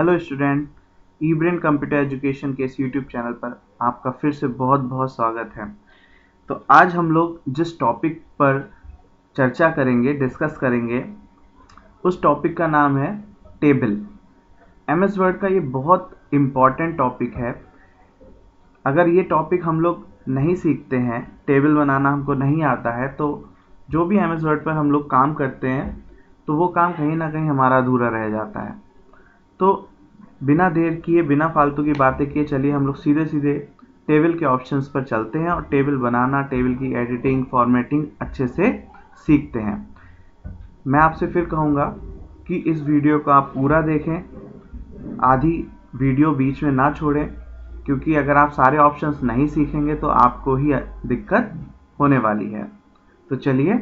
Hello student, ई brain computer education के इस YouTube channel पर आपका फिर से बहुत बहुत स्वागत है। तो आज हम लोग जिस टॉपिक पर चर्चा करेंगे, डिस्कस करेंगे, उस टॉपिक का नाम है टेबल। एमएस वर्ड का ये बहुत इम्पॉर्टेंट टॉपिक है। अगर ये टॉपिक हम लोग नहीं सीखते हैं, टेबल बनाना हमको नहीं आता है, तो जो भी एमएस वर्ड पर हम लोग काम करते हैं तो वो काम कहीं ना कहीं हमारा अधूरा रह जाता है। तो बिना देर किए, बिना फालतू की बातें किए, चलिए हम लोग सीधे सीधे टेबल के ऑप्शंस पर चलते हैं और टेबल बनाना, टेबल की एडिटिंग, फॉर्मेटिंग अच्छे से सीखते हैं। मैं आपसे फिर कहूँगा कि इस वीडियो को आप पूरा देखें, आधी वीडियो बीच में ना छोड़ें, क्योंकि अगर आप सारे ऑप्शंस नहीं सीखेंगे तो आपको ही दिक्कत होने वाली है। तो चलिए,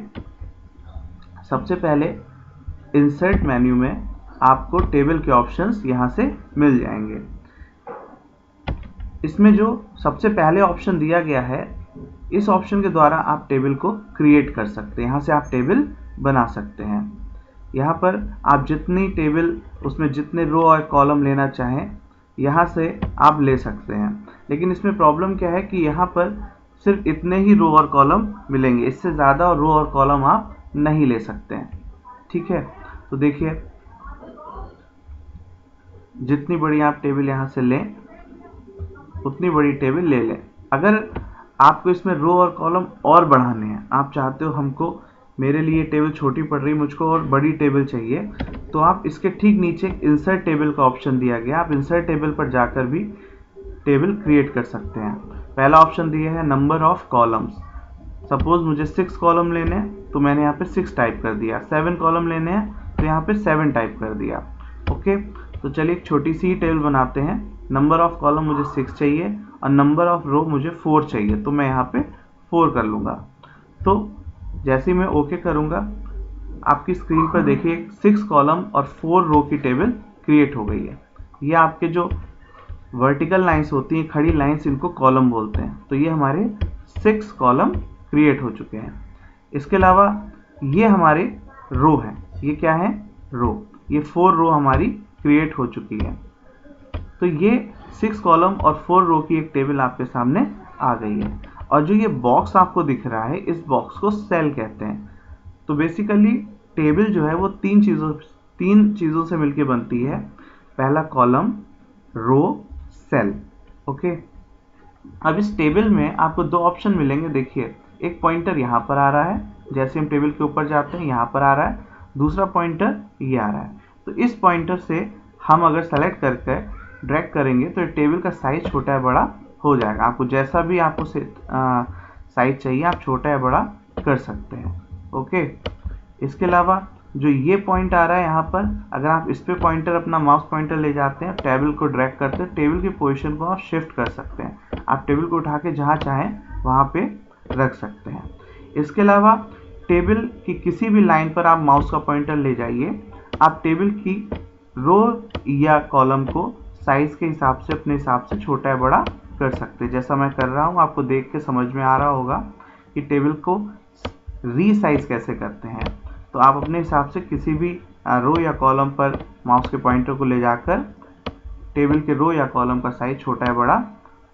सबसे पहले इंसर्ट मेन्यू में आपको टेबल के ऑप्शंस यहाँ से मिल जाएंगे। इसमें जो सबसे पहले ऑप्शन दिया गया है, इस ऑप्शन के द्वारा आप टेबल को क्रिएट कर सकते हैं। यहाँ से आप टेबल बना सकते हैं। यहाँ पर आप जितनी टेबल, उसमें जितने रो और कॉलम लेना चाहें, यहाँ से आप ले सकते हैं। लेकिन इसमें प्रॉब्लम क्या है कि यहाँ पर सिर्फ इतने ही रो और कॉलम मिलेंगे, इससे ज़्यादा रो और कॉलम आप नहीं ले सकते हैं। ठीक है, तो देखिए, जितनी बड़ी आप टेबल यहाँ से लें उतनी बड़ी टेबल ले लें। अगर आपको इसमें रो और कॉलम और बढ़ाने हैं, आप चाहते हो हमको, मेरे लिए टेबल छोटी पड़ रही, मुझको और बड़ी टेबल चाहिए, तो आप इसके ठीक नीचे इंसर्ट टेबल का ऑप्शन दिया गया, आप इंसर्ट टेबल पर जाकर भी टेबल क्रिएट कर सकते हैं। पहला ऑप्शन दिया है नंबर ऑफ कॉलम्स। सपोज मुझे 6 कॉलम लेने हैं तो मैंने यहाँ पे 6 टाइप कर दिया। 7 कॉलम लेने हैं तो यहाँ पे 7 टाइप कर दिया। ओके, तो चलिए एक छोटी सी टेबल बनाते हैं। नंबर ऑफ कॉलम मुझे 6 चाहिए और नंबर ऑफ रो मुझे 4 चाहिए, तो मैं यहाँ पे 4 कर लूँगा। तो जैसे ही मैं ओके करूँगा, आपकी स्क्रीन पर देखिए 6 कॉलम और 4 रो की टेबल क्रिएट हो गई है। ये आपके जो वर्टिकल लाइंस होती हैं, खड़ी लाइंस, इनको कॉलम बोलते हैं। तो ये हमारे 6 कॉलम क्रिएट हो चुके हैं। इसके अलावा ये हमारे रो हैं। ये क्या है? रो। ये 4 रो हमारी क्रिएट हो चुकी है। तो ये 6 कॉलम और 4 रो की एक टेबल आपके सामने आ गई है। और जो ये बॉक्स आपको दिख रहा है, इस बॉक्स को सेल कहते हैं। तो बेसिकली टेबल जो है वो तीन चीज़ों से मिलकर बनती है। पहला कॉलम, रो, सेल। ओके, अब इस टेबल में आपको 2 ऑप्शन मिलेंगे। देखिए, एक पॉइंटर यहाँ पर आ रहा है, जैसे हम टेबल के ऊपर जाते हैं यहाँ पर आ रहा है। दूसरा पॉइंटर ये आ रहा है। तो इस पॉइंटर से हम अगर सेलेक्ट करके ड्रैग करेंगे तो टेबल का साइज छोटा या बड़ा हो जाएगा। आपको जैसा भी आपको साइज चाहिए, आप छोटा या बड़ा कर सकते हैं। ओके, इसके अलावा जो ये पॉइंट आ रहा है यहाँ पर, अगर आप इस पे पॉइंटर, अपना माउस पॉइंटर ले जाते हैं, टेबल को ड्रैग करते हैं, टेबल की पोजीशन को आप शिफ्ट कर सकते हैं। आप टेबल को उठा के जहाँ चाहें वहाँ पे रख सकते हैं। इसके अलावा टेबल की किसी भी लाइन पर आप माउस का पॉइंटर ले जाइए, आप टेबल की रो या कॉलम को साइज के हिसाब से, अपने हिसाब से छोटा या बड़ा कर सकते हैं। जैसा मैं कर रहा हूँ, आपको देख के समझ में आ रहा होगा कि टेबल को रीसाइज कैसे करते हैं। तो आप अपने हिसाब से किसी भी रो या कॉलम पर माउस के पॉइंटर को ले जाकर टेबल के रो या कॉलम का साइज छोटा या बड़ा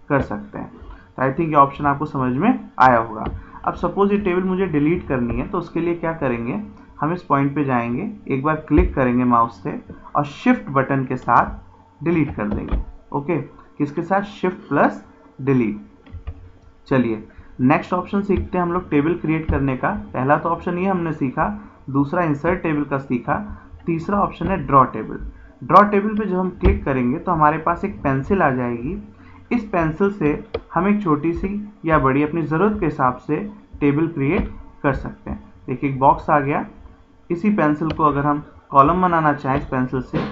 कर सकते हैं। तो आई थिंक ये ऑप्शन आपको समझ में आया होगा। अब सपोज ये टेबल मुझे डिलीट करनी है, तो उसके लिए क्या करेंगे, हम इस पॉइंट पे जाएंगे, एक बार क्लिक करेंगे माउस से और शिफ्ट बटन के साथ डिलीट कर देंगे। ओके, किसके साथ? Shift plus delete. चलिए नेक्स्ट ऑप्शन सीखते हैं हम लोग टेबल क्रिएट करने का। पहला तो ऑप्शन ये हमने सीखा, दूसरा इंसर्ट टेबल का सीखा, तीसरा ऑप्शन है ड्रॉ टेबल। ड्रॉ टेबल पे जब हम क्लिक करेंगे तो हमारे पास एक पेंसिल आ जाएगी। इस पेंसिल से हम एक छोटी सी या बड़ी, अपनी ज़रूरत के हिसाब से टेबल क्रिएट कर सकते हैं। देखिए, एक बॉक्स आ गया। इसी पेंसिल को अगर हम कॉलम बनाना चाहें इस पेंसिल से,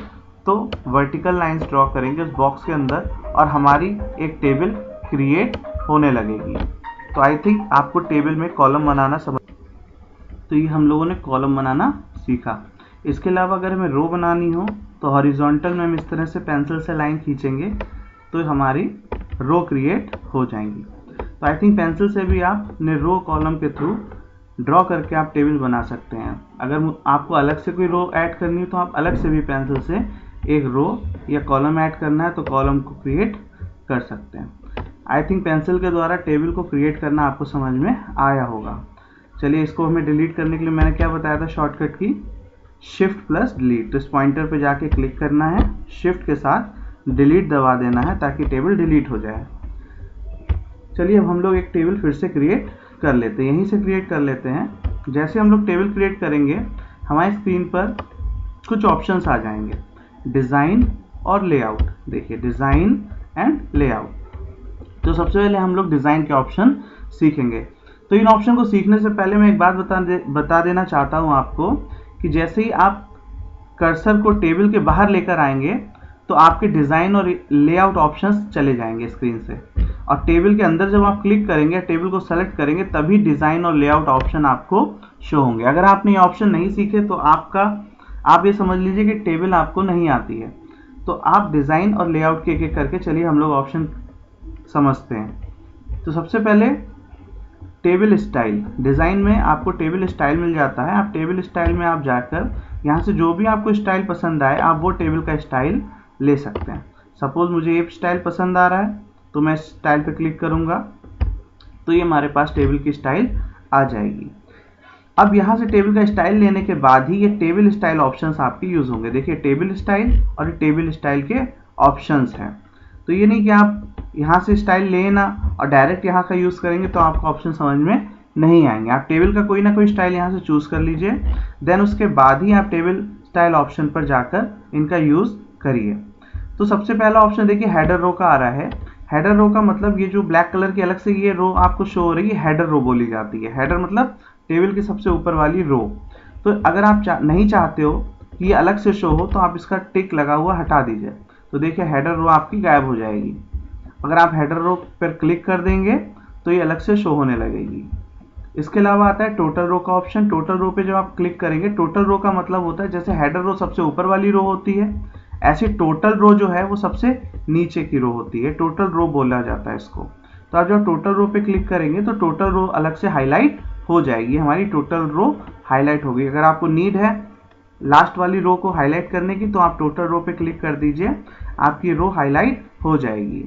तो वर्टिकल लाइंस ड्रॉ करेंगे उस बॉक्स के अंदर और हमारी एक टेबल क्रिएट होने लगेगी। तो आई थिंक आपको टेबल में कॉलम बनाना समझ। तो ये हम लोगों ने कॉलम बनाना सीखा। इसके अलावा अगर हमें रो बनानी हो तो हॉरिजॉन्टल में हम इस तरह से पेंसिल से लाइन खींचेंगे तो हमारी रो क्रिएट हो जाएंगी। तो आई थिंक पेंसिल से भी आप अपने रो कॉलम के थ्रू ड्रॉ करके आप टेबल बना सकते हैं। अगर आपको अलग से कोई रो ऐड करनी हो तो आप अलग से भी पेंसिल से एक रो या कॉलम ऐड करना है तो कॉलम को क्रिएट कर सकते हैं। आई थिंक पेंसिल के द्वारा टेबल को क्रिएट करना आपको समझ में आया होगा। चलिए इसको हमें डिलीट करने के लिए मैंने क्या बताया था शॉर्टकट की, शिफ्ट प्लस डिलीट। तो इस पॉइंटर पे जाके क्लिक करना है, शिफ्ट के साथ डिलीट दबा देना है ताकि टेबल डिलीट हो जाए। चलिए अब हम लोग एक टेबल फिर से क्रिएट कर लेते हैं, यहीं से क्रिएट कर लेते हैं। जैसे हम लोग टेबल क्रिएट करेंगे हमारी स्क्रीन पर कुछ ऑप्शंस आ जाएंगे, डिज़ाइन और लेआउट। देखिए डिज़ाइन एंड लेआउट। तो सबसे पहले हम लोग डिज़ाइन के ऑप्शन सीखेंगे। तो इन ऑप्शन को सीखने से पहले मैं एक बात बता देना चाहता हूँ आपको कि जैसे ही आप कर्सर को टेबल के बाहर लेकर आएंगे तो आपके डिज़ाइन और लेआउट ऑप्शंस चले जाएंगे स्क्रीन से, और टेबल के अंदर जब आप क्लिक करेंगे, टेबल को सेलेक्ट करेंगे, तभी डिज़ाइन और लेआउट ऑप्शन आपको शो होंगे। अगर आपने ये ऑप्शन नहीं सीखे तो आप ये समझ लीजिए कि टेबल आपको नहीं आती है। तो आप डिज़ाइन और लेआउट के एक एक करके चलिए हम लोग ऑप्शन समझते हैं। तो सबसे पहले टेबल स्टाइल। डिज़ाइन में आपको टेबल स्टाइल मिल जाता है। आप टेबल स्टाइल में आप जाकर यहाँ से जो भी आपको स्टाइल पसंद आए आप वो टेबल का स्टाइल ले सकते हैं। सपोज मुझे ये स्टाइल पसंद आ रहा है तो मैं स्टाइल पे क्लिक करूँगा तो ये हमारे पास टेबल की स्टाइल आ जाएगी। अब यहाँ से टेबल का स्टाइल लेने के बाद ही ये टेबल स्टाइल ऑप्शंस आपके यूज़ होंगे। देखिए टेबल स्टाइल और टेबल स्टाइल के ऑप्शंस हैं। तो ये नहीं कि आप यहाँ से स्टाइल लेना और डायरेक्ट यहाँ का यूज़ करेंगे तो आपको ऑप्शन समझ में नहीं आएंगे। आप टेबल का कोई ना कोई स्टाइल यहाँ से चूज़ कर लीजिए, देन उसके बाद ही आप टेबल स्टाइल ऑप्शन पर जाकर इनका यूज़ करिए। तो सबसे पहला ऑप्शन देखिए हेडर रो का आ रहा है। हेडर रो का मतलब ये जो ब्लैक कलर की अलग से ये रो आपको शो हो रही है, हेडर रो बोली जाती है। हेडर मतलब टेबल की सबसे ऊपर वाली रो। तो अगर आप नहीं चाहते हो कि ये अलग से शो हो तो आप इसका टिक लगा हुआ हटा दीजिए। तो देखिए हेडर रो आपकी गायब हो जाएगी। अगर आप हेडर रो पर क्लिक कर देंगे तो ये अलग से शो होने लगेगी। इसके अलावा आता है टोटल रो का ऑप्शन। टोटल रो पे जब आप क्लिक करेंगे, टोटल रो का मतलब होता है जैसे हेडर रो सबसे ऊपर वाली रो होती है, ऐसे टोटल रो जो है वो सबसे नीचे की रो होती है, टोटल रो बोला जाता है इसको। तो आप जब टोटल रो पे क्लिक करेंगे तो टोटल रो अलग से हाईलाइट हो जाएगी, हमारी टोटल रो हाईलाइट होगी। अगर आपको नीड है लास्ट वाली रो को हाईलाइट करने की तो आप टोटल रो पे क्लिक कर दीजिए, आपकी रो हाईलाइट हो जाएगी।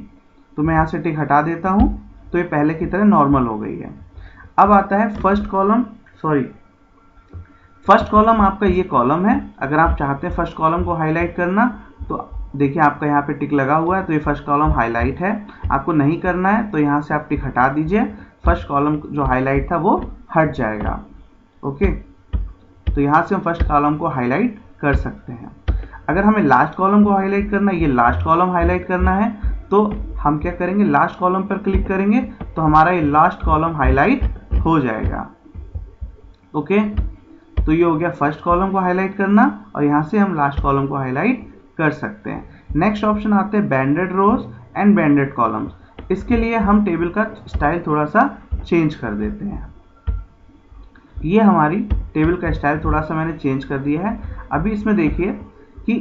तो मैं यहाँ से टिक हटा देता हूँ तो ये पहले की तरह नॉर्मल हो गई है। अब आता है फर्स्ट कॉलम आपका ये कॉलम है। अगर आप चाहते हैं फर्स्ट कॉलम को हाईलाइट करना तो देखिए आपका यहाँ पे टिक लगा हुआ है तो ये फर्स्ट कॉलम हाईलाइट है। आपको नहीं करना है तो यहाँ से आप टिक हटा दीजिए, फर्स्ट कॉलम जो हाईलाइट था वो हट जाएगा। ओके, तो यहाँ से हम फर्स्ट कॉलम को हाईलाइट कर सकते हैं। अगर हमें लास्ट कॉलम को हाईलाइट करना है, ये लास्ट कॉलम हाईलाइट करना है, तो हम क्या करेंगे, लास्ट कॉलम पर क्लिक करेंगे तो हमारा ये लास्ट कॉलम हाईलाइट हो जाएगा। ओके, तो ये हो गया फर्स्ट कॉलम को हाईलाइट करना, और यहाँ से हम लास्ट कॉलम को हाईलाइट कर सकते हैं। नेक्स्ट ऑप्शन आते हैं बैंडेड रोज एंड बैंडेड कॉलम्स। इसके लिए हम टेबल का स्टाइल थोड़ा सा चेंज कर देते हैं। ये हमारी टेबल का स्टाइल थोड़ा सा मैंने चेंज कर दिया है। अभी इसमें देखिए कि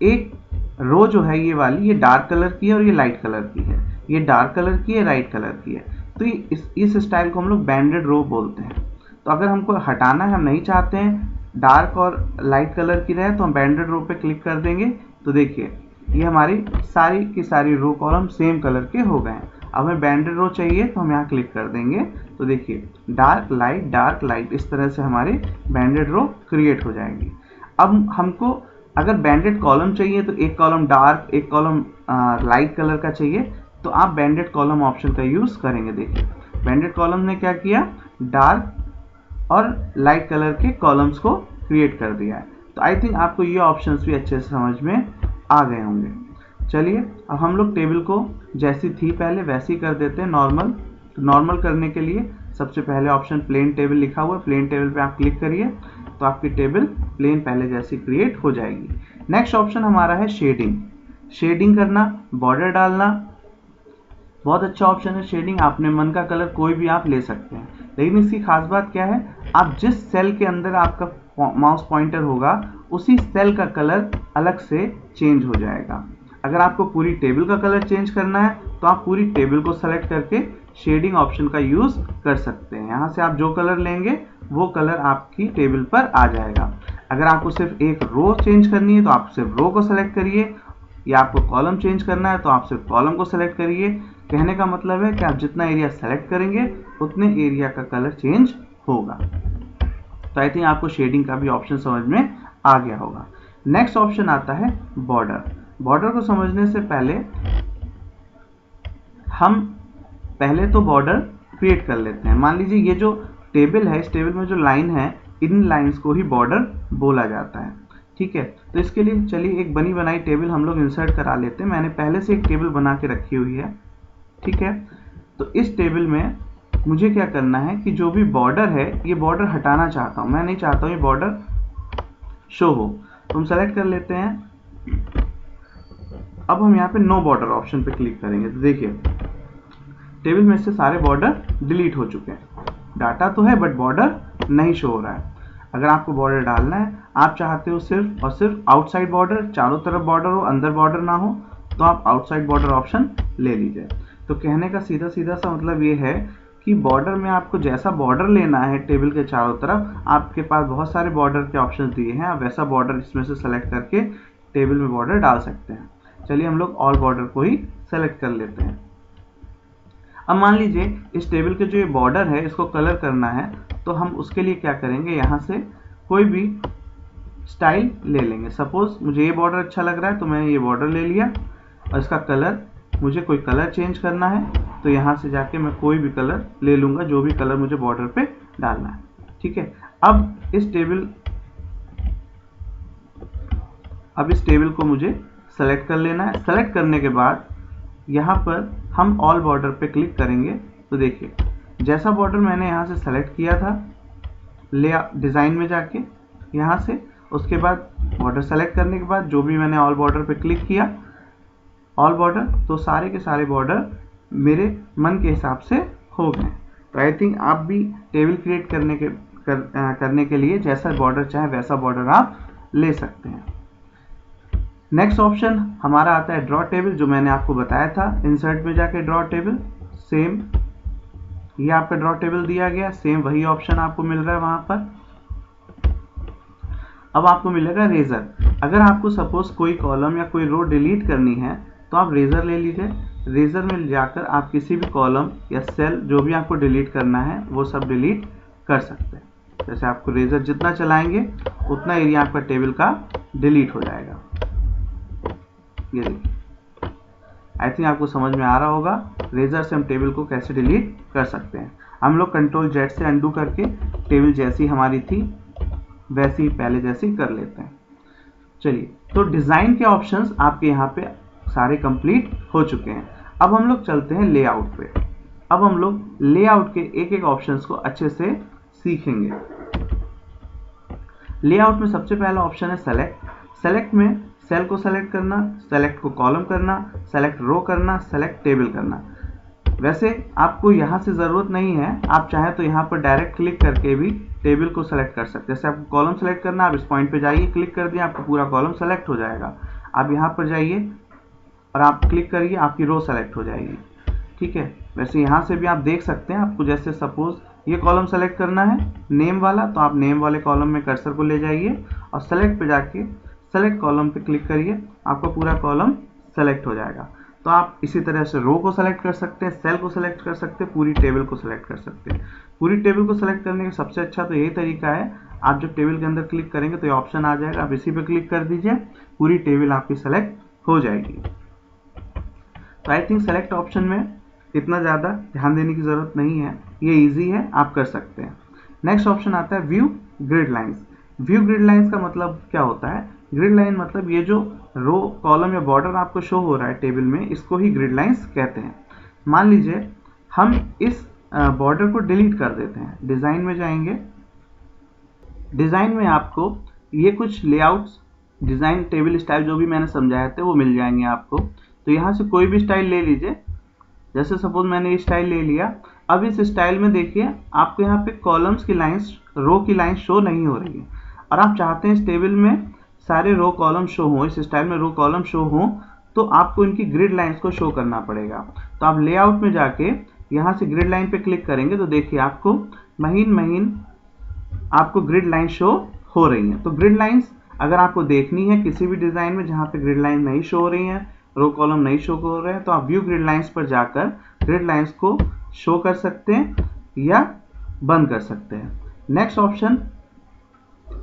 एक रो जो है ये वाली, ये डार्क कलर की है और ये लाइट कलर की है, ये डार्क कलर की है, लाइट कलर की है। तो इस स्टाइल को हम लोग बैंडेड रो बोलते हैं। तो अगर हमको हटाना है, हम नहीं चाहते हैं डार्क और लाइट कलर की रहे, तो हम बैंडेड रो पे क्लिक कर देंगे। तो देखिए ये हमारी सारी की सारी रो कॉलम सेम कलर के हो गए हैं। अब हमें बैंडेड रो चाहिए तो हम यहाँ क्लिक कर देंगे। तो देखिए डार्क लाइट, इस तरह से हमारी बैंडेड रो क्रिएट हो जाएगी। अब हमको अगर बैंडेड कॉलम चाहिए तो एक कॉलम डार्क, एक कॉलम लाइट कलर का चाहिए, तो आप बैंडेड कॉलम ऑप्शन का यूज़ करेंगे। देखिए बैंडेड कॉलम ने क्या किया, डार्क और लाइट कलर के कॉलम्स को क्रिएट कर दिया है। तो आई थिंक आपको ये ऑप्शंस भी अच्छे से समझ में आ गए होंगे। चलिए अब हम लोग टेबल को जैसी थी पहले वैसी कर देते हैं, नॉर्मल। तो नॉर्मल करने के लिए सबसे पहले ऑप्शन प्लेन टेबल लिखा हुआ है, प्लेन टेबल पे आप क्लिक करिए तो आपकी टेबल प्लेन पहले जैसी क्रिएट हो जाएगी। नेक्स्ट ऑप्शन हमारा है शेडिंग करना, बॉर्डर डालना। बहुत अच्छा ऑप्शन है शेडिंग। आपने मन का कलर कोई भी आप ले सकते हैं, लेकिन इसकी खास बात क्या है, आप जिस सेल के अंदर आपका माउस पॉइंटर होगा उसी सेल का कलर अलग से चेंज हो जाएगा। अगर आपको पूरी टेबल का कलर चेंज करना है तो आप पूरी टेबल को सेलेक्ट करके शेडिंग ऑप्शन का यूज़ कर सकते हैं। यहाँ से आप जो कलर लेंगे वो कलर आपकी टेबल पर आ जाएगा। अगर आपको सिर्फ एक रो चेंज करनी है तो आप सिर्फ रो को सेलेक्ट करिए, या आपको कॉलम चेंज करना है तो आप सिर्फ कॉलम को सेलेक्ट करिए। कहने का मतलब है कि आप जितना एरिया सेलेक्ट करेंगे उतने एरिया का कलर चेंज होगा। तो आई थिंक आपको शेडिंग का भी ऑप्शन समझ में आ गया होगा। नेक्स्ट ऑप्शन आता है बॉर्डर। बॉर्डर को समझने से पहले हम पहले तो बॉर्डर क्रिएट कर लेते हैं। मान लीजिए ये जो टेबल है, इस टेबल में जो लाइन है, इन लाइंस को ही बॉर्डर बोला जाता है। ठीक है, तो इसके लिए चलिए एक बनी बनाई टेबल हम लोग इंसर्ट करा लेते हैं। मैंने पहले से एक टेबल बना के रखी हुई है। ठीक है, तो इस टेबल में मुझे क्या करना है कि जो भी बॉर्डर है, ये बॉर्डर हटाना चाहता हूँ, मैं नहीं चाहता हूँ ये बॉर्डर शो हो। तो हम सेलेक्ट कर लेते हैं। अब हम यहाँ पे नो बॉर्डर ऑप्शन पे क्लिक करेंगे तो देखिए टेबल में से सारे बॉर्डर डिलीट हो चुके हैं। डाटा तो है बट बॉर्डर नहीं शो हो रहा है। अगर आपको बॉर्डर डालना है, आप चाहते हो सिर्फ और सिर्फ आउटसाइड बॉर्डर, चारों तरफ बॉर्डर हो, अंदर बॉर्डर ना हो, तो आप आउटसाइड बॉर्डर ऑप्शन ले लीजिए। तो कहने का सीधा सीधा सा मतलब ये है कि बॉर्डर में आपको जैसा बॉर्डर लेना है टेबल के चारों तरफ, आपके पास बहुत सारे बॉर्डर के ऑप्शन दिए हैं, आप वैसा बॉर्डर इसमें से सेलेक्ट करके टेबल में बॉर्डर डाल सकते हैं। चलिए हम लोग ऑल बॉर्डर को ही सेलेक्ट कर लेते हैं। अब मान लीजिए इस टेबल के जो ये बॉर्डर है इसको कलर करना है, तो हम उसके लिए क्या करेंगे, यहाँ से कोई भी स्टाइल ले लेंगे। सपोज मुझे ये बॉर्डर अच्छा लग रहा है तो मैंने ये बॉर्डर ले लिया, और इसका कलर मुझे कोई कलर चेंज करना है तो यहाँ से जाके मैं कोई भी कलर ले लूँगा, जो भी कलर मुझे बॉर्डर पे डालना है। ठीक है, अब इस टेबल को मुझे सेलेक्ट कर लेना है। सेलेक्ट करने के बाद यहाँ पर हम ऑल बॉर्डर पे क्लिक करेंगे तो देखिए जैसा बॉर्डर मैंने यहाँ से सेलेक्ट किया था, ले डिज़ाइन में जाके यहाँ से, उसके बाद बॉर्डर सेलेक्ट करने के बाद जो भी मैंने ऑल बॉर्डर पे क्लिक किया, ऑल बॉर्डर, तो सारे के सारे बॉर्डर मेरे मन के हिसाब से हो गए। तो आई थिंक आप भी टेबल क्रिएट करने के लिए जैसा बॉर्डर चाहे वैसा बॉर्डर आप ले सकते हैं। नेक्स्ट ऑप्शन हमारा आता है ड्रॉ टेबल, जो मैंने आपको बताया था। इंसर्ट में जाके ड्रॉ टेबल, सेम ये आपका ड्रॉ टेबल दिया गया, सेम वही ऑप्शन आपको मिल रहा है वहां पर। अब आपको मिलेगा रेजर। अगर आपको सपोज कोई कॉलम या कोई रो डिलीट करनी है तो आप रेजर ले लीजिए। रेजर में जाकर आप किसी भी कॉलम या सेल जो भी आपको डिलीट करना है वो सब डिलीट कर सकते हैं। जैसे आपको रेजर जितना चलाएंगे उतना एरिया आपका टेबल का डिलीट हो जाएगा। ये देखिए, आई थिंक आपको समझ में आ रहा होगा रेजर से हम टेबल को कैसे डिलीट कर सकते हैं। हम लोग कंट्रोल जेड से अंडू करके टेबल जैसी हमारी थी वैसी पहले जैसी कर लेते हैं। चलिए, तो डिज़ाइन के ऑप्शंस आपके यहाँ पे सारे कंप्लीट हो चुके हैं। अब हम लोग चलते हैं लेआउट पे। अब हम लोग लेआउट के एक एक ऑप्शंस को अच्छे से सीखेंगे। लेआउट में सबसे पहला ऑप्शन है सेलेक्ट। सेलेक्ट में सेल को सेलेक्ट करना, सेलेक्ट को कॉलम करना, सेलेक्ट रो करना, सेलेक्ट टेबल करना। वैसे आपको यहाँ से ज़रूरत नहीं है, आप चाहें तो यहाँ पर डायरेक्ट क्लिक करके भी टेबल को सेलेक्ट कर सकते हैं। जैसे आपको कॉलम सेलेक्ट करना, आप इस पॉइंट पे जाइए, क्लिक कर दिया, आपका पूरा कॉलम सेलेक्ट हो जाएगा। आप यहाँ पर जाइए और आप क्लिक करिए, आपकी रो सेलेक्ट हो जाएगी। ठीक है, वैसे यहाँ से भी आप देख सकते हैं। आपको जैसे सपोज ये कॉलम सेलेक्ट करना है नेम वाला, तो आप नेम वाले कॉलम में कर्सर को ले जाइए और सेलेक्ट पे जाके सेलेक्ट कॉलम पे क्लिक करिए, आपका पूरा कॉलम सेलेक्ट हो जाएगा। तो आप इसी तरह से रो को सेलेक्ट कर सकते हैं, सेल को सेलेक्ट कर सकते हैं, पूरी टेबल को सेलेक्ट कर सकते हैं। पूरी टेबल को सेलेक्ट करने का सबसे अच्छा तो यही तरीका है, आप जब टेबल के अंदर क्लिक करेंगे तो ये ऑप्शन आ जाएगा, आप इसी पे क्लिक कर दीजिए, पूरी टेबल आपकी सेलेक्ट हो जाएगी। तो आई थिंक सेलेक्ट ऑप्शन में इतना ज़्यादा ध्यान देने की ज़रूरत नहीं है, ये ईजी है, आप कर सकते हैं। नेक्स्ट ऑप्शन आता है view grid lines. View grid lines का मतलब क्या होता है? ग्रिड लाइन मतलब ये जो रो कॉलम या बॉर्डर आपको शो हो रहा है टेबल में, इसको ही ग्रिड लाइन्स कहते हैं। मान लीजिए हम इस बॉर्डर को डिलीट कर देते हैं। डिज़ाइन में जाएंगे, डिज़ाइन में आपको ये कुछ लेआउट्स, डिज़ाइन टेबल स्टाइल जो भी मैंने समझाए थे वो मिल जाएंगे आपको। तो यहाँ से कोई भी स्टाइल ले लीजिए। जैसे सपोज मैंने ये स्टाइल ले लिया। अब इस स्टाइल में देखिए आपको यहाँ पे कॉलम्स की लाइंस, रो की लाइंस शो नहीं हो रही है, और आप चाहते हैं इस टेबल में सारे रो कॉलम शो हो, इस स्टाइल में रो कॉलम शो हो, तो आपको इनकी ग्रिड लाइंस को शो करना पड़ेगा। तो आप लेआउट में जाके यहाँ से ग्रिड लाइन पे क्लिक करेंगे तो देखिए आपको महीन महीन आपको ग्रिड लाइन शो हो रही हैं। तो ग्रिड लाइंस अगर आपको देखनी है किसी भी डिज़ाइन में जहाँ पे ग्रिड लाइन नहीं शो हो रही हैं, रो कॉलम नहीं शो हो रहे हैं, तो आप व्यू ग्रिड लाइंस पर जाकर ग्रिड लाइंस को शो कर सकते हैं या बंद कर सकते हैं। नेक्स्ट ऑप्शन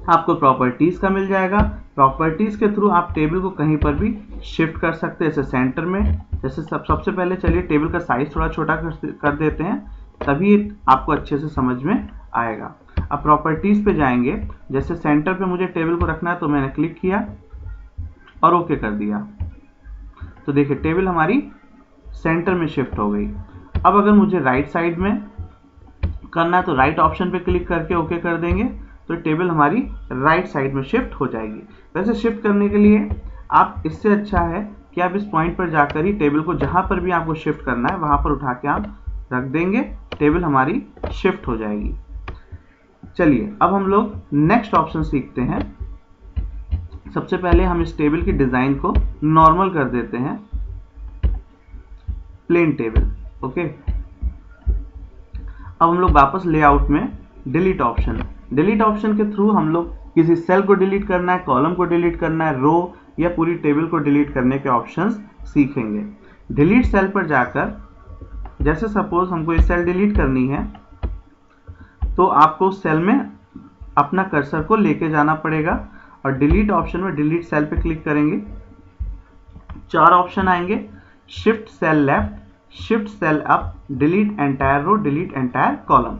आपको प्रॉपर्टीज का मिल जाएगा। प्रॉपर्टीज के थ्रू आप टेबल को कहीं पर भी शिफ्ट कर सकते हैं, जैसे सेंटर में। जैसे सबसे पहले चलिए टेबल का साइज थोड़ा छोटा कर देते हैं, तभी आपको अच्छे से समझ में आएगा। अब प्रॉपर्टीज पे जाएंगे, जैसे सेंटर पे मुझे टेबल को रखना है तो मैंने क्लिक किया और ओके कर दिया, तो देखिए टेबल हमारी सेंटर में शिफ्ट हो गई। अब अगर मुझे राइट साइड में करना है तो राइट ऑप्शन पे क्लिक करके ओके कर देंगे, तो टेबल हमारी राइट साइड में शिफ्ट हो जाएगी। वैसे शिफ्ट करने के लिए आप इससे अच्छा है कि आप इस पॉइंट पर जाकर ही टेबल को जहां पर भी आपको शिफ्ट करना है वहां पर उठा के आप रख देंगे, टेबल हमारी शिफ्ट हो जाएगी। चलिए अब हम लोग नेक्स्ट ऑप्शन सीखते हैं। सबसे पहले हम इस टेबल की डिजाइन को नॉर्मल कर देते हैं, प्लेन टेबल। ओके, अब हम लोग वापस लेआउट में डिलीट ऑप्शन के थ्रू हम लोग किसी सेल को डिलीट करना है, कॉलम को डिलीट करना है, रो या पूरी टेबल को डिलीट करने के ऑप्शंस सीखेंगे। डिलीट सेल पर जाकर, जैसे सपोज हमको ये सेल डिलीट करनी है, तो आपको सेल में अपना कर्सर को लेके जाना पड़ेगा और डिलीट ऑप्शन में डिलीट सेल पे क्लिक करेंगे। 4 ऑप्शन आएंगे, shift cell left, shift cell up, delete entire row, delete entire column.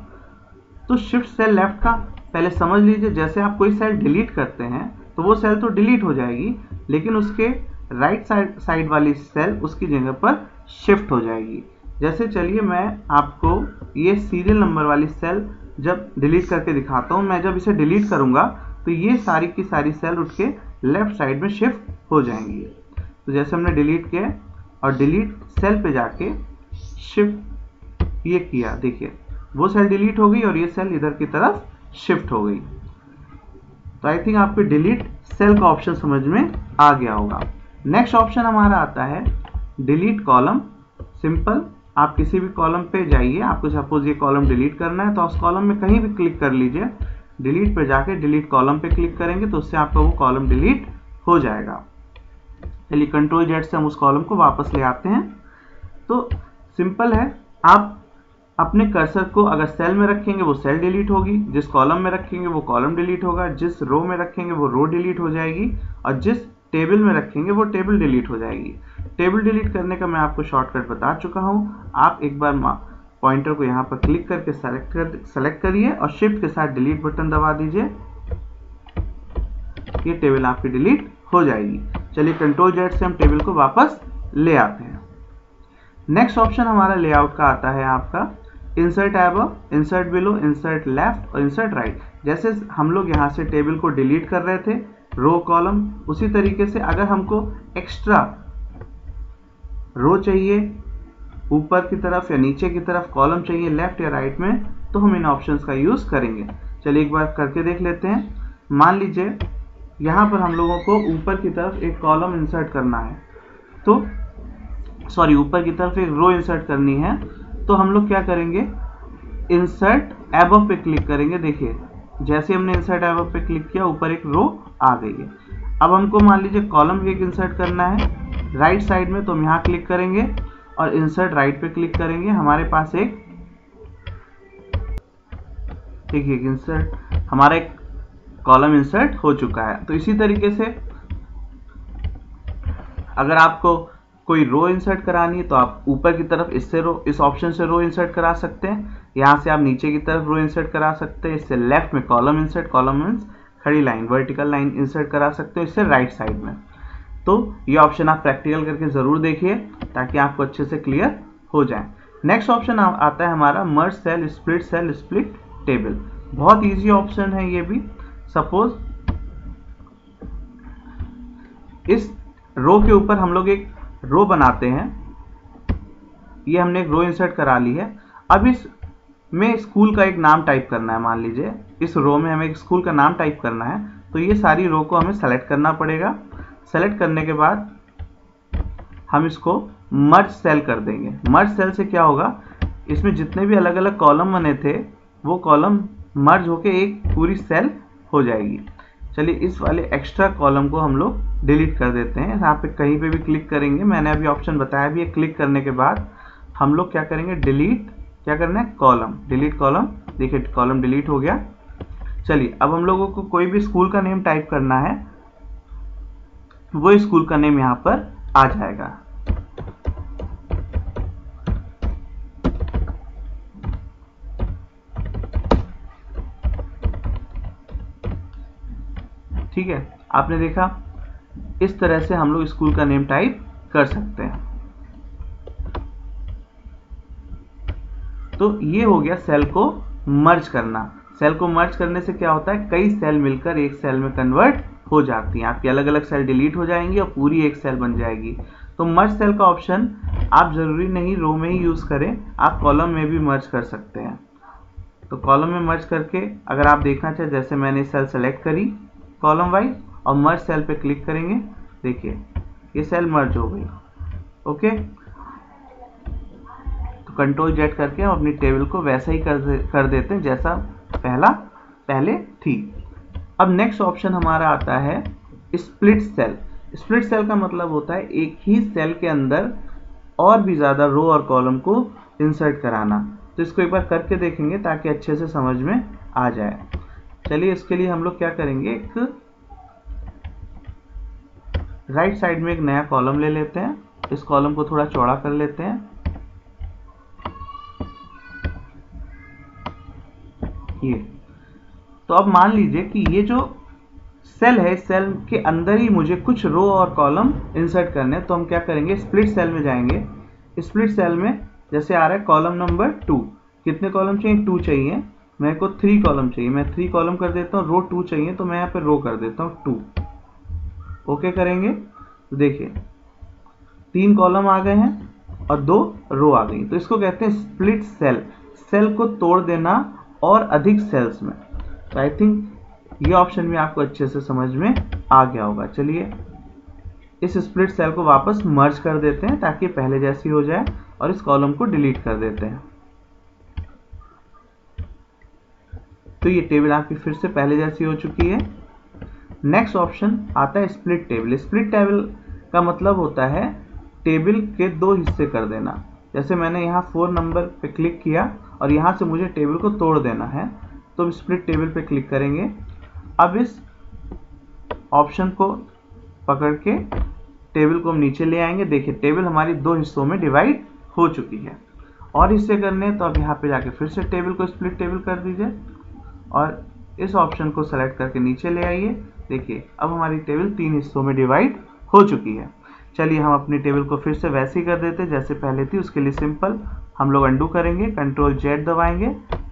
तो शिफ्ट सेल लेफ्ट का पहले समझ लीजिए, जैसे आप कोई सेल डिलीट करते हैं तो वो सेल तो डिलीट हो जाएगी, लेकिन उसके राइट साइड वाली सेल उसकी जगह पर शिफ्ट हो जाएगी। जैसे चलिए मैं आपको ये सीरियल नंबर वाली सेल जब डिलीट करके दिखाता हूँ। मैं जब इसे डिलीट करूँगा तो ये सारी की सारी सेल उठ के लेफ्ट साइड में शिफ्ट हो जाएंगी। तो जैसे हमने डिलीट किया और डिलीट सेल पे जाके शिफ्ट ये किया, देखिए वो सेल डिलीट हो गई और ये सेल इधर की तरफ शिफ्ट हो गई। तो आई थिंक आपको डिलीट सेल का ऑप्शन समझ में आ गया होगा। नेक्स्ट ऑप्शन हमारा आता है डिलीट कॉलम। सिंपल, आप किसी भी कॉलम पे जाइए, आपको सपोज ये कॉलम डिलीट करना है तो उस कॉलम में कहीं भी क्लिक कर लीजिए, डिलीट पे जाके डिलीट कॉलम पे क्लिक करेंगे तो उससे आपका वो कॉलम डिलीट हो जाएगा। चलिए कंट्रोल जेड से हम उस कॉलम को वापस ले आते हैं। तो सिंपल है, आप अपने कर्सर को अगर सेल में रखेंगे वो सेल डिलीट होगी, जिस कॉलम में रखेंगे वो कॉलम डिलीट होगा, जिस रो में रखेंगे वो रो डिलीट हो जाएगी और जिस टेबल में रखेंगे वो टेबल डिलीट हो जाएगी। टेबल डिलीट करने का मैं आपको शॉर्टकट बता चुका हूँ। आप एक बार पॉइंटर को यहाँ पर क्लिक करके सेलेक्ट करिए और शिफ्ट के साथ डिलीट बटन दबा दीजिए, ये टेबल आपकी डिलीट हो जाएगी। चलिए कंट्रोल जेड से हम टेबल को वापस ले आते हैं। नेक्स्ट ऑप्शन हमारा लेआउट का आता है आपका insert above, insert below, insert left और इंसर्ट राइट। जैसे हम लोग यहाँ से टेबल को डिलीट कर रहे थे, रो कॉलम, उसी तरीके से अगर हमको एक्स्ट्रा रो चाहिए ऊपर की तरफ या नीचे की तरफ, कॉलम चाहिए लेफ्ट या राइट में, तो हम इन ऑप्शंस का यूज करेंगे। चलिए एक बार करके देख लेते हैं। मान लीजिए यहाँ पर हम लोगों को ऊपर की तरफ एक कॉलम इंसर्ट करना है, तो सॉरी ऊपर की तरफ एक रो इंसर्ट करनी है, तो हम लोग क्या करेंगे, इंसर्ट अबव पे क्लिक करेंगे। देखिए जैसे हमने इंसर्ट अबव पे क्लिक किया ऊपर एक रो आ गई है। अब हमको मान लीजिए कॉलम एक इंसर्ट करना है राइट साइड में, तो हम यहाँ क्लिक करेंगे और इंसर्ट राइट पे क्लिक करेंगे। हमारे पास एक देखिए इंसर्ट, हमारा एक कॉलम इंसर्ट हो चुका है। तो इसी तरीके से अगर आपको कोई रो इंसर्ट करानी है तो आप ऊपर की तरफ इससे रो, इस ऑप्शन से रो इंसर्ट करा सकते हैं। यहाँ से आप नीचे की तरफ रो इंसर्ट करा सकते हैं। इससे लेफ्ट में कॉलम इंसर्ट, कॉलम मींस खड़ी लाइन, वर्टिकल लाइन इंसर्ट करा सकते हो इससे राइट साइड में। तो ये ऑप्शन आप प्रैक्टिकल करके जरूर देखिए ताकि आपको अच्छे से क्लियर हो जाए। नेक्स्ट ऑप्शन आता है हमारा मर्ज सेल, स्प्लिट टेबल। बहुत ईजी ऑप्शन है ये भी। सपोज इस रो के ऊपर हम लोग एक रो बनाते हैं, ये हमने एक रो इंसर्ट करा ली है। अब इस में स्कूल का एक नाम टाइप करना है। मान लीजिए इस रो में हमें एक स्कूल का नाम टाइप करना है, तो ये सारी रो को हमें सेलेक्ट करना पड़ेगा। सेलेक्ट करने के बाद हम इसको मर्ज सेल कर देंगे। मर्ज सेल से क्या होगा, इसमें जितने भी अलग अलग कॉलम बने थे वो कॉलम मर्ज होके एक पूरी सेल हो जाएगी। चलिए इस वाले एक्स्ट्रा कॉलम को हम लोग डिलीट कर देते हैं। यहाँ पे कहीं पे भी क्लिक करेंगे, मैंने अभी ऑप्शन बताया भी है, क्लिक करने के बाद हम लोग क्या करेंगे, डिलीट, क्या करना है, कॉलम, डिलीट कॉलम। देखिए कॉलम डिलीट हो गया। चलिए अब हम लोगों को कोई भी स्कूल का नेम टाइप करना है, वो स्कूल का नेम यहाँ पर आ जाएगा। ठीक है, आपने देखा इस तरह से हम लोग स्कूल का नेम टाइप कर सकते हैं। तो ये हो गया सेल को मर्ज करना। सेल को मर्ज करने से क्या होता है, कई सेल मिलकर एक सेल में कन्वर्ट हो जाती हैं। आपकी अलग अलग सेल डिलीट हो जाएंगी और पूरी एक सेल बन जाएगी। तो मर्ज सेल का ऑप्शन आप जरूरी नहीं रो में ही यूज करें, आप कॉलम में भी मर्ज कर सकते हैं। तो कॉलम में मर्ज करके अगर आप देखना चाहें, जैसे मैंने सेल सेलेक्ट करी कॉलम वाइज और मर्ज सेल पे क्लिक करेंगे, देखिए ये सेल मर्ज हो गई। ओके, तो कंट्रोल जेड करके हम अपनी टेबल को वैसा ही कर देते हैं जैसा पहले थी। अब नेक्स्ट ऑप्शन हमारा आता है स्प्लिट सेल। स्प्लिट सेल का मतलब होता है एक ही सेल के अंदर और भी ज़्यादा रो और कॉलम को इंसर्ट कराना। तो इसको एक बार करके देखेंगे ताकि अच्छे से समझ में आ जाए। चलिए इसके लिए हम लोग क्या करेंगे, एक राइट साइड में एक नया कॉलम ले लेते हैं। इस कॉलम को थोड़ा चौड़ा कर लेते हैं, ये। तो अब मान लीजिए कि ये जो सेल है, इस सेल के अंदर ही मुझे कुछ रो और कॉलम इंसर्ट करने हैं। तो हम क्या करेंगे, स्प्लिट सेल में जाएंगे। स्प्लिट सेल में जैसे आ रहा है कॉलम नंबर 2, कितने कॉलम चाहिए, 2 चाहिए। मेरे को 3 कॉलम चाहिए, मैं 3 कॉलम कर देता हूँ। रो 2 चाहिए तो मैं यहाँ पे रो कर देता हूँ 2। ओके करेंगे तो देखिए 3 कॉलम आ गए हैं और 2 रो आ गई। तो इसको कहते हैं स्प्लिट सेल, सेल को तोड़ देना और अधिक सेल्स में। तो आई थिंक ये ऑप्शन भी आपको अच्छे से समझ में आ गया होगा। चलिए इस स्प्लिट सेल को वापस मर्ज कर देते हैं ताकि पहले जैसी हो जाए और इस कॉलम को डिलीट कर देते हैं। तो ये टेबल आपकी फिर से पहले जैसी हो चुकी है। नेक्स्ट ऑप्शन आता है स्प्लिट टेबल। स्प्लिट टेबल का मतलब होता है टेबल के 2 हिस्से कर देना। जैसे मैंने यहाँ 4 नंबर पे क्लिक किया और यहाँ से मुझे टेबल को तोड़ देना है, तो स्प्लिट टेबल पे क्लिक करेंगे। अब इस ऑप्शन को पकड़ के टेबल को हम नीचे ले आएंगे। देखिए टेबल हमारी 2 हिस्सों में डिवाइड हो चुकी है। और हिस्से करने तो अब यहाँ पे जाके फिर से टेबल को स्प्लिट टेबल कर दीजिए और इस ऑप्शन को सेलेक्ट करके नीचे ले आइए। देखिए अब हमारी टेबल 3 हिस्सों में डिवाइड हो चुकी है। चलिए हम अपनी टेबल को फिर से वैसे ही कर देते हैं जैसे पहले थी। उसके लिए सिंपल हम लोग अंडू करेंगे, कंट्रोल जेड दबाएंगे,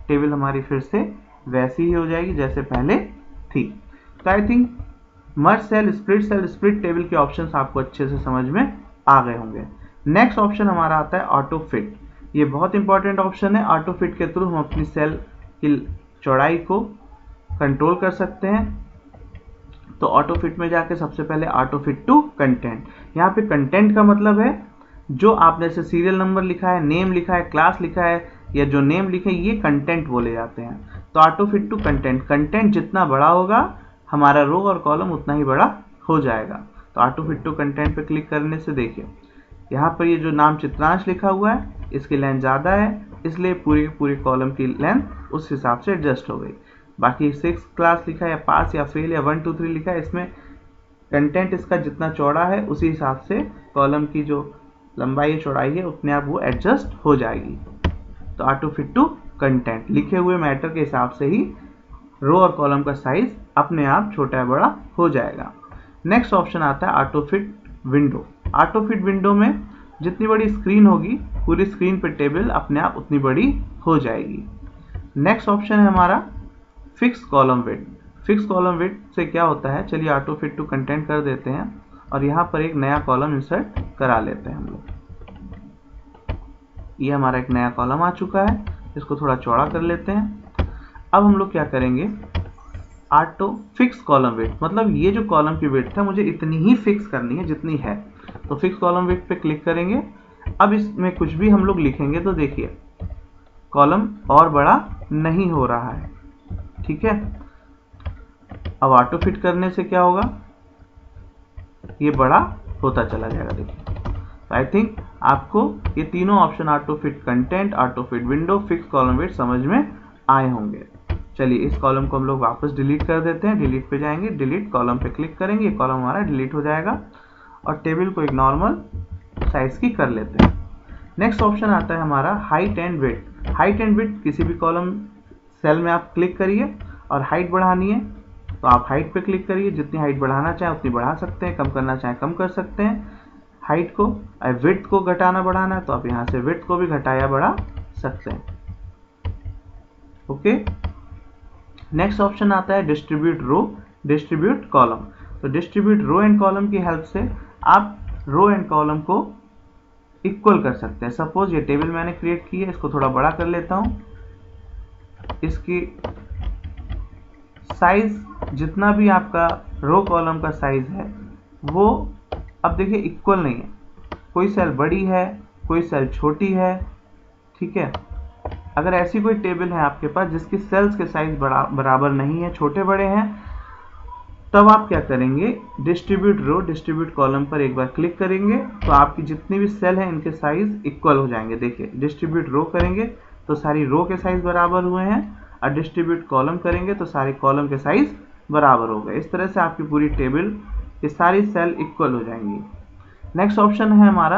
टेबल हमारी फिर से वैसी ही हो जाएगी जैसे पहले थी। तो I think merge cell, split table के ऑप्शंस आपको अच्छे से समझ में आ गए होंगे। नेक्स्ट ऑप्शन हमारा आता है ऑटो फिट। ये बहुत इंपॉर्टेंट ऑप्शन है। ऑटो फिट के थ्रू हम अपनी सेल की चौड़ाई को कंट्रोल कर सकते हैं। तो ऑटो फिट में जाके सबसे पहले ऑटो फिट टू कंटेंट। यहाँ पे कंटेंट का मतलब है जो आपने से सीरियल नंबर लिखा है, नेम लिखा है, क्लास लिखा है या जो नेम लिखे, ये कंटेंट बोले जाते हैं। तो auto fit to content, content जितना बड़ा होगा हमारा रो और कॉलम उतना ही बड़ा हो जाएगा। तो ऑटो फिट टू कंटेंट पे क्लिक करने से देखिए यहाँ पर ये जो नाम चित्रांश लिखा हुआ है इसकी लेंथ ज़्यादा है, इसलिए पूरी कॉलम की लेंथ उस हिसाब से एडजस्ट हो गई। बाकी 6 क्लास लिखा है या पास या फेल या 1 2 3 लिखा है, इसमें कंटेंट इसका जितना चौड़ा है उसी हिसाब से कॉलम की जो लंबाई या चौड़ाई है उतने आप वो एडजस्ट हो जाएगी। तो ऑटो फिट टू कंटेंट, लिखे हुए मैटर के हिसाब से ही रो और कॉलम का साइज अपने आप छोटा या बड़ा हो जाएगा। नेक्स्ट ऑप्शन आता है auto fit window. Auto fit window में जितनी बड़ी स्क्रीन होगी पूरी स्क्रीन पर टेबल अपने आप उतनी बड़ी हो जाएगी। नेक्स्ट ऑप्शन है हमारा fix column width. Fix column width से क्या होता है, चलिए ऑटो फिट टू कंटेंट कर देते हैं और यहाँ पर एक नया कॉलम इंसर्ट करा लेते हैं हम लोग। ये हमारा एक नया कॉलम आ चुका है, इसको थोड़ा चौड़ा कर लेते हैं। अब हम लोग क्या करेंगे, ऑटो फिक्स कॉलम विड्थ, मतलब ये जो कॉलम की विड्थ है मुझे इतनी ही फिक्स करनी है जितनी है। तो फिक्स कॉलम विड्थ पे क्लिक करेंगे। अब इसमें कुछ भी हम लोग लिखेंगे तो देखिए कॉलम और बड़ा नहीं हो रहा है, ठीक है। अब ऑटो फिट करने से क्या होगा, ये बड़ा होता चला जाएगा। देखिए, तो आई थिंक आपको ये तीनों option auto fit content, auto fit window, fix column weight समझ में आए होंगे। चलिए इस कॉलम को हम लोग वापस डिलीट कर देते हैं। डिलीट पे जाएंगे, डिलीट कॉलम पे क्लिक करेंगे, ये कॉलम हमारा डिलीट हो जाएगा और टेबल को एक नॉर्मल साइज की कर लेते हैं। नेक्स्ट ऑप्शन आता है हमारा height and width. Height and width, किसी भी कॉलम सेल में आप क्लिक करिए और हाइट बढ़ानी है तो आप हाइट पे क्लिक करिए, जितनी हाइट बढ़ाना चाहें उतनी बढ़ा सकते हैं, कम करना चाहें कम कर सकते हैं हाइट को। विड्थ को घटाना बढ़ाना है तो आप यहाँ से विड्थ को भी घटाया बढ़ा सकते हैं। ओके, नेक्स्ट ऑप्शन आता है डिस्ट्रीब्यूट रो, डिस्ट्रीब्यूट कॉलम। तो डिस्ट्रीब्यूट रो एंड कॉलम की हेल्प से आप रो एंड कॉलम को इक्वल कर सकते हैं। सपोज ये टेबल मैंने क्रिएट की है, इसको थोड़ा बड़ा कर लेता हूं, इसकी साइज जितना भी आपका रो कॉलम का साइज है वो अब देखिए इक्वल नहीं है, कोई सेल बड़ी है कोई सेल छोटी है, ठीक है। अगर ऐसी कोई टेबल है आपके पास जिसकी सेल्स के साइज बराबर नहीं है, छोटे बड़े हैं, तब आप क्या करेंगे, डिस्ट्रीब्यूट रो डिस्ट्रीब्यूट कॉलम पर एक बार क्लिक करेंगे तो आपकी जितनी भी सेल है इनके साइज इक्वल हो जाएंगे। देखिए डिस्ट्रीब्यूट रो करेंगे तो सारी रो के साइज बराबर हुए हैं और डिस्ट्रीब्यूट कॉलम करेंगे तो सारे कॉलम के साइज बराबर हो गए। इस तरह से आपकी पूरी टेबल की सारी सेल इक्वल हो जाएंगी। नेक्स्ट ऑप्शन है हमारा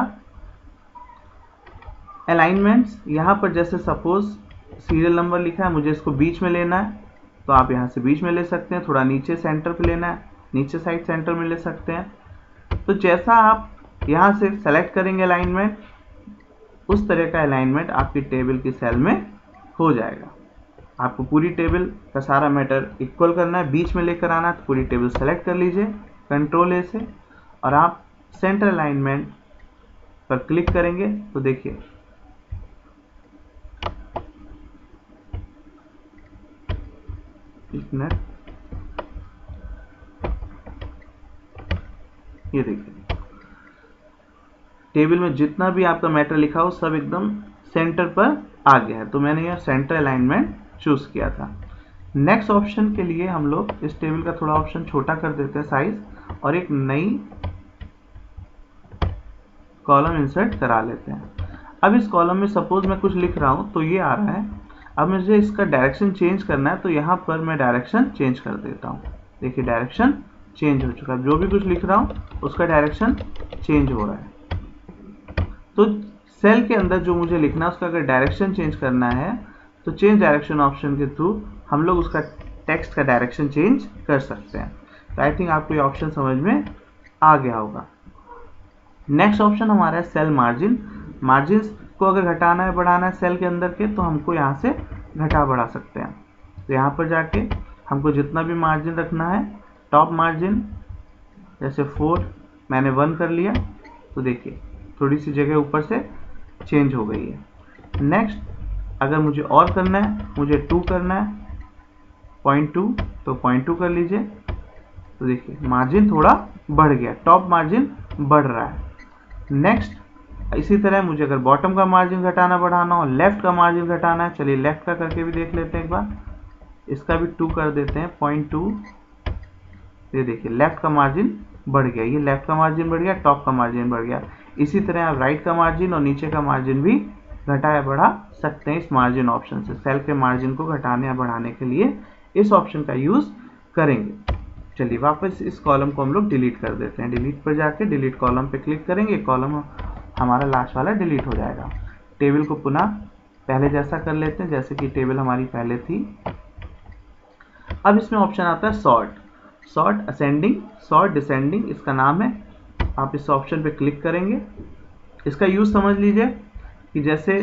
अलाइनमेंट्स। यहाँ पर जैसे सपोज सीरियल नंबर लिखा है, मुझे इसको बीच में लेना है तो आप यहाँ से बीच में ले सकते हैं, थोड़ा नीचे सेंटर पे लेना है नीचे साइड सेंटर में ले सकते हैं। तो जैसा आप यहाँ से सेलेक्ट करेंगे अलाइनमेंट, उस तरह का अलाइनमेंट आपकी टेबल की सेल में हो जाएगा। आपको पूरी टेबल का सारा मैटर इक्वल करना है, बीच में लेकर आना है, तो पूरी टेबल सेलेक्ट कर लीजिए कंट्रोल ए से और आप सेंटर अलाइनमेंट पर क्लिक करेंगे तो देखिए एक मिनट, ये देखिए टेबल में जितना भी आपका मैटर लिखा हो सब एकदम सेंटर पर आ गया है। तो मैंने यह सेंटर अलाइनमेंट चूज किया था। नेक्स्ट ऑप्शन के लिए हम लोग इस टेबल का थोड़ा ऑप्शन छोटा कर देते हैं साइज और एक नई कॉलम इंसर्ट करा लेते हैं। अब इस कॉलम में सपोज मैं कुछ लिख रहा हूं तो ये आ रहा है, अब मुझे इसका डायरेक्शन चेंज करना है तो यहाँ पर मैं डायरेक्शन चेंज कर देता हूँ। देखिए डायरेक्शन चेंज हो चुका है, जो भी कुछ लिख रहा हूँ उसका डायरेक्शन चेंज हो रहा है। तो सेल के अंदर जो मुझे लिखना है उसका अगर डायरेक्शन चेंज करना है तो चेंज डायरेक्शन ऑप्शन के थ्रू हम लोग उसका टेक्स्ट का डायरेक्शन चेंज कर सकते हैं। तो आई थिंक आपको ये ऑप्शन समझ में आ गया होगा। नेक्स्ट ऑप्शन हमारा है सेल मार्जिन। मार्जिन को अगर घटाना है बढ़ाना है सेल के अंदर के तो हमको यहाँ से घटा बढ़ा सकते हैं। तो यहाँ पर जाके हमको जितना भी मार्जिन रखना है, टॉप मार्जिन जैसे 4 मैंने 1 कर लिया तो देखिए थोड़ी सी जगह ऊपर से चेंज हो गई है। नेक्स्ट अगर मुझे और करना है, मुझे 2 करना है 0.2 तो 0.2 कर लीजिए। तो देखिए मार्जिन थोड़ा बढ़ गया, टॉप मार्जिन बढ़ रहा है। नेक्स्ट इसी तरह मुझे अगर बॉटम का मार्जिन घटाना बढ़ाना हो, लेफ्ट का मार्जिन घटाना है, चलिए लेफ्ट का करके भी देख लेते हैं एक बार। इसका भी 2 कर देते हैं 0.2। ये देखिए लेफ्ट का मार्जिन बढ़ गया, ये लेफ्ट का मार्जिन बढ़ गया, टॉप का मार्जिन बढ़ गया। इसी तरह आप राइट का मार्जिन और नीचे का मार्जिन भी घटाया बढ़ा सकते हैं इस मार्जिन ऑप्शन से। सेल के मार्जिन को घटाने या बढ़ाने के लिए इस ऑप्शन का यूज करेंगे। चलिए वापस इस कॉलम को हम लोग डिलीट कर देते हैं। डिलीट पर जाके डिलीट कॉलम पे क्लिक करेंगे, कॉलम हमारा लास्ट वाला डिलीट हो जाएगा। टेबल को पुनः पहले जैसा कर लेते हैं जैसे कि टेबल हमारी पहले थी। अब इसमें ऑप्शन आता है sort, sort ascending, sort descending इसका नाम है। आप इस ऑप्शन पे क्लिक करेंगे। इसका यूज समझ लीजिए कि जैसे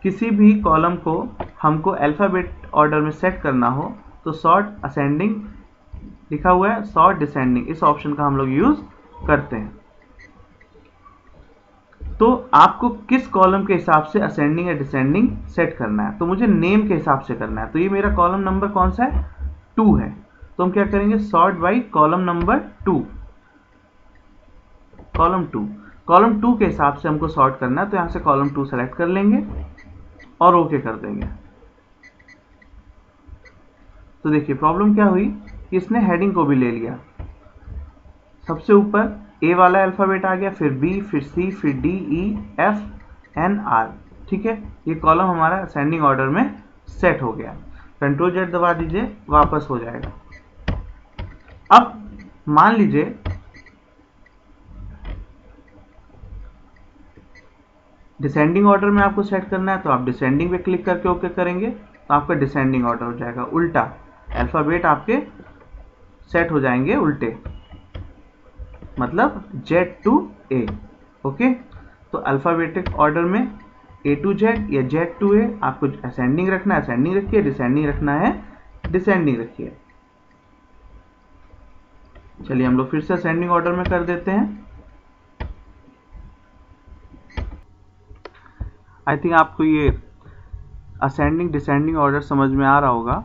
किसी भी कॉलम को हमको अल्फाबेट ऑर्डर में सेट करना हो तो सॉर्ट असेंडिंग लिखा हुआ है, सॉर्ट डिसेंडिंग इस ऑप्शन का हम लोग यूज करते हैं। तो आपको किस कॉलम के हिसाब से असेंडिंग या डिसेंडिंग सेट करना है, तो मुझे नेम के हिसाब से करना है। तो ये मेरा कॉलम नंबर कौन सा है, 2 है, तो हम क्या करेंगे sort by column number 2, column 2, column 2 के हिसाब से हमको सॉर्ट करना है। तो यहां से कॉलम 2 सेलेक्ट कर लेंगे और ओके कर देंगे। तो देखिए प्रॉब्लम क्या हुई, कि इसने हेडिंग को भी ले लिया। सबसे ऊपर ए वाला अल्फ़ाबेट आ गया, फिर बी, फिर सी, फिर D, E, F, N, R. ठीक है, ये कॉलम हमारा असेंडिंग ऑर्डर में सेट हो गया। कंट्रोल जेड दबा दीजिए, वापस हो जाएगा। अब मान लीजिए डिसेंडिंग ऑर्डर में आपको सेट करना है, तो आप डिसेंडिंग पे क्लिक करके ओके करेंगे तो आपका डिसेंडिंग ऑर्डर हो जाएगा। उल्टा अल्फ़ाबेट आपके सेट हो जाएंगे उल्टे, मतलब Z to A। ओके, तो अल्फ़ाबेटिक ऑर्डर में A to Z या Z to A आपको असेंडिंग रखना है, असेंडिंग रखिए, डिसेंडिंग रखना है, डिसेंडिंग रखिए। चलिए हम लोग फिर से असेंडिंग ऑर्डर में कर देते हैं। आई थिंक आपको ये असेंडिंग डिसेंडिंग ऑर्डर समझ में आ रहा होगा।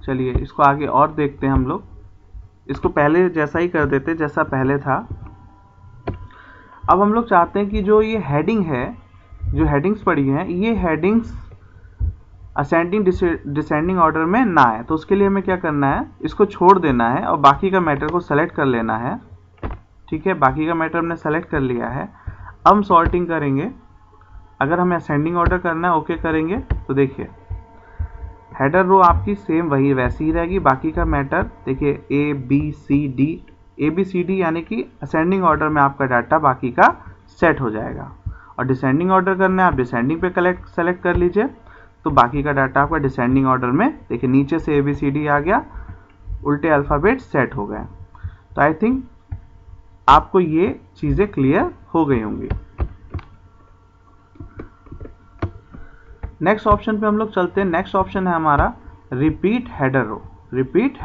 चलिए इसको आगे और देखते हैं हम लोग। इसको पहले जैसा ही कर देते जैसा पहले था। अब हम लोग चाहते हैं कि जो ये हेडिंग है, जो हेडिंग्स पड़ी हैं, ये हेडिंग्स असेंडिंग डिसेंडिंग ऑर्डर में ना है। तो उसके लिए हमें क्या करना है, इसको छोड़ देना है और बाकी का मैटर को सेलेक्ट कर लेना है। ठीक है, बाकी का मैटर हमने सेलेक्ट कर लिया है। अब हम सॉर्टिंग करेंगे। अगर हमें असेंडिंग ऑर्डर करना है, ओके करेंगे तो देखिए हेडर रो आपकी सेम वही वैसी ही रहेगी। बाकी का मैटर देखिए ए बी सी डी यानी कि असेंडिंग ऑर्डर में आपका डाटा बाकी का सेट हो जाएगा। और डिसेंडिंग ऑर्डर करना है, आप डिसेंडिंग पे सेलेक्ट कर लीजिए तो बाकी का डाटा आपका डिसेंडिंग ऑर्डर में देखिए नीचे से ABCD आ गया, उल्टे अल्फ़ाबेट सेट हो गए। तो आई थिंक आपको ये चीज़ें क्लियर हो गई होंगी। नेक्स्ट ऑप्शन पे हम लोग चलते हैं। नेक्स्ट ऑप्शन है हमारा repeat header row. Repeat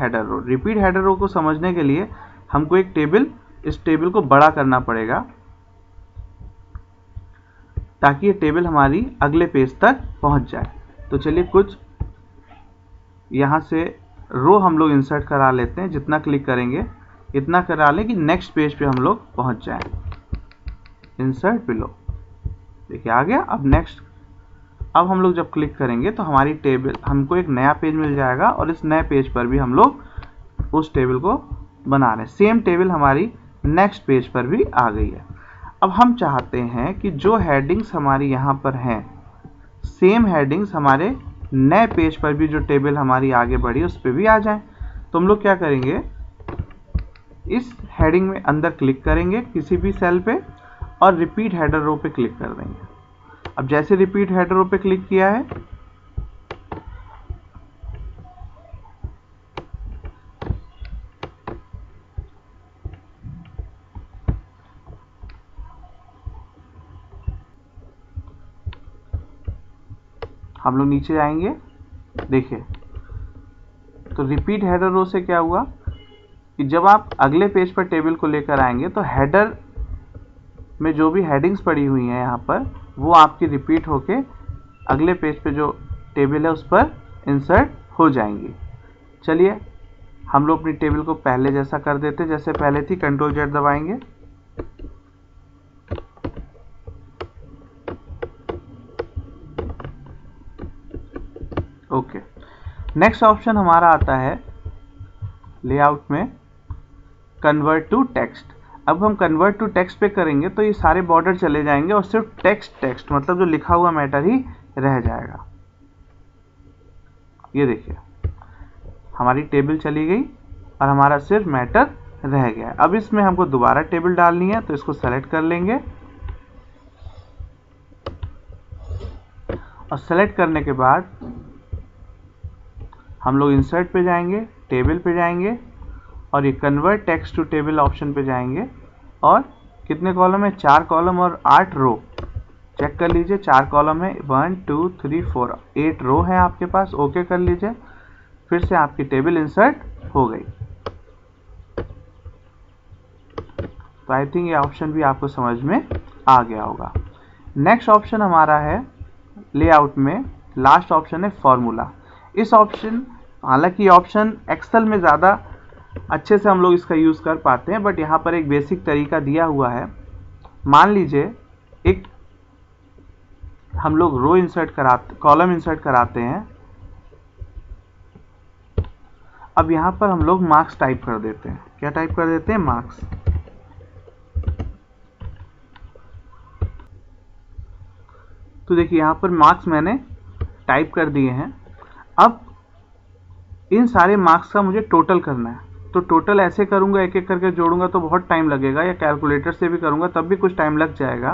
header row को समझने के लिए हमको एक टेबल, इस टेबल को बड़ा करना पड़ेगा ताकि ये टेबल हमारी अगले पेज तक पहुंच जाए। तो चलिए कुछ यहाँ से रो हम लोग इंसर्ट करा लेते हैं। जितना क्लिक करेंगे इतना करा लें कि नेक्स्ट पेज पे हम लोग पहुंच जाएं। इंसर्ट बिलो, देखिए आ गया। अब नेक्स्ट, अब हम लोग जब क्लिक करेंगे तो हमारी टेबल, हमको एक नया पेज मिल जाएगा और इस नए पेज पर भी हम लोग उस टेबल को बना रहे हैं। सेम टेबल हमारी नेक्स्ट पेज पर भी आ गई है। अब हम चाहते हैं कि जो हेडिंग्स हमारी यहाँ पर हैं, सेम हेडिंग्स हमारे नए पेज पर भी जो टेबल हमारी आगे बढ़ी उस पर भी आ जाएं। तो हम लोग क्या करेंगे, इस हेडिंग में अंदर क्लिक करेंगे किसी भी सेल पे और रिपीट हेडर रो पे क्लिक कर देंगे। अब जैसे रिपीट हेडर रो पे क्लिक किया है, हम लोग नीचे आएंगे। देखिए तो रिपीट हेडर रो से क्या हुआ कि जब आप अगले पेज पर टेबल को लेकर आएंगे तो हेडर में जो भी हेडिंग्स पड़ी हुई हैं यहाँ पर, वो आपकी रिपीट होके अगले पेज पे जो टेबल है उस पर इंसर्ट हो जाएंगी। चलिए हम लोग अपनी टेबल को पहले जैसा कर देते, जैसे पहले थी। कंट्रोल जेड दबाएंगे। ओके, नेक्स्ट ऑप्शन हमारा आता है लेआउट में कन्वर्ट टू टेक्स्ट। अब हम कन्वर्ट टू टेक्स्ट पे करेंगे तो ये सारे बॉर्डर चले जाएंगे और सिर्फ टेक्स्ट मतलब जो लिखा हुआ मैटर ही रह जाएगा। ये देखिए हमारी टेबल चली गई और हमारा सिर्फ मैटर रह गया। अब इसमें हमको दोबारा टेबल डालनी है तो इसको सेलेक्ट कर लेंगे और सेलेक्ट करने के बाद हम लोग इंसर्ट पे जाएंगे, टेबल पे जाएंगे और ये convert text to table option पे जाएंगे। और कितने कॉलम है, 4 कॉलम और 8 रो। चेक कर लीजिए, 4 कॉलम है, 1 2 3 4 8 रो है आपके पास। ओके कर लीजिए, फिर से आपकी टेबल इंसर्ट हो गई। तो आई थिंक ये ऑप्शन भी आपको समझ में आ गया होगा। नेक्स्ट ऑप्शन हमारा है लेआउट में, लास्ट ऑप्शन है फॉर्मूला। इस ऑप्शन, हालांकि ऑप्शन एक्सेल में ज़्यादा अच्छे से हम लोग इसका यूज़ कर पाते हैं, बट यहाँ पर एक बेसिक तरीका दिया हुआ है। मान लीजिए एक हम लोग रो इंसर्ट कराते, कॉलम इंसर्ट कराते हैं। अब यहाँ पर हम लोग मार्क्स टाइप कर देते हैं। क्या टाइप कर देते हैं? मार्क्स। तो देखिए यहाँ पर मार्क्स मैंने टाइप कर दिए हैं। अब इन सारे मार्क्स का मुझे टोटल करना है। तो टोटल ऐसे करूँगा, एक एक करके जोड़ूंगा तो बहुत टाइम लगेगा, या कैलकुलेटर से भी करूँगा तब भी कुछ टाइम लग जाएगा।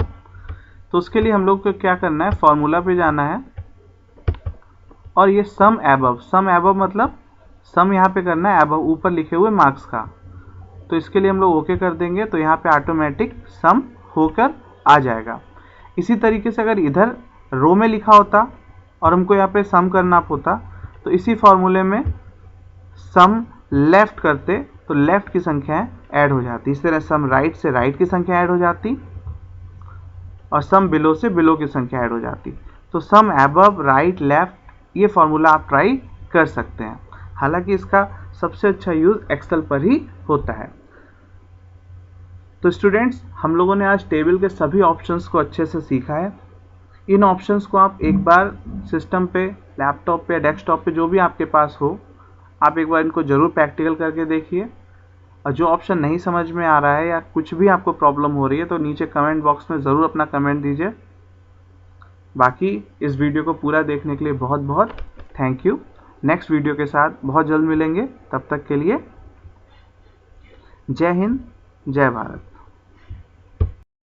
तो उसके लिए हम लोग को क्या करना है, फॉर्मूला पे जाना है और ये सम एबव, सम एबव मतलब सम यहाँ पे करना है एबव ऊपर लिखे हुए मार्क्स का। तो इसके लिए हम लोग ओके कर देंगे तो यहाँ पे ऑटोमेटिक सम होकर आ जाएगा। इसी तरीके से अगर इधर रो में लिखा होता और हमको यहाँ पे सम करना होता तो इसी फॉर्मूले में सम लेफ्ट करते तो लेफ्ट की संख्याएं ऐड हो जाती। इस तरह सम राइट से राइट की संख्या ऐड हो जाती और सम बिलो से बिलो की संख्या ऐड हो जाती। तो सम एबव, राइट, लेफ्ट, ये फॉर्मूला आप ट्राई कर सकते हैं। हालांकि इसका सबसे अच्छा यूज एक्सेल पर ही होता है। तो स्टूडेंट्स, हम लोगों ने आज टेबल के सभी ऑप्शंस को अच्छे से सीखा है। इन ऑप्शंस को आप एक बार सिस्टम पे, लैपटॉप पे, डेस्कटॉप पे, जो भी आपके पास हो, आप एक बार इनको जरूर प्रैक्टिकल करके देखिए। और जो ऑप्शन नहीं समझ में आ रहा है या कुछ भी आपको प्रॉब्लम हो रही है तो नीचे कमेंट बॉक्स में ज़रूर अपना कमेंट दीजिए। बाकी इस वीडियो को पूरा देखने के लिए बहुत बहुत थैंक यू। नेक्स्ट वीडियो के साथ बहुत जल्द मिलेंगे। तब तक के लिए जय हिंद, जय भारत।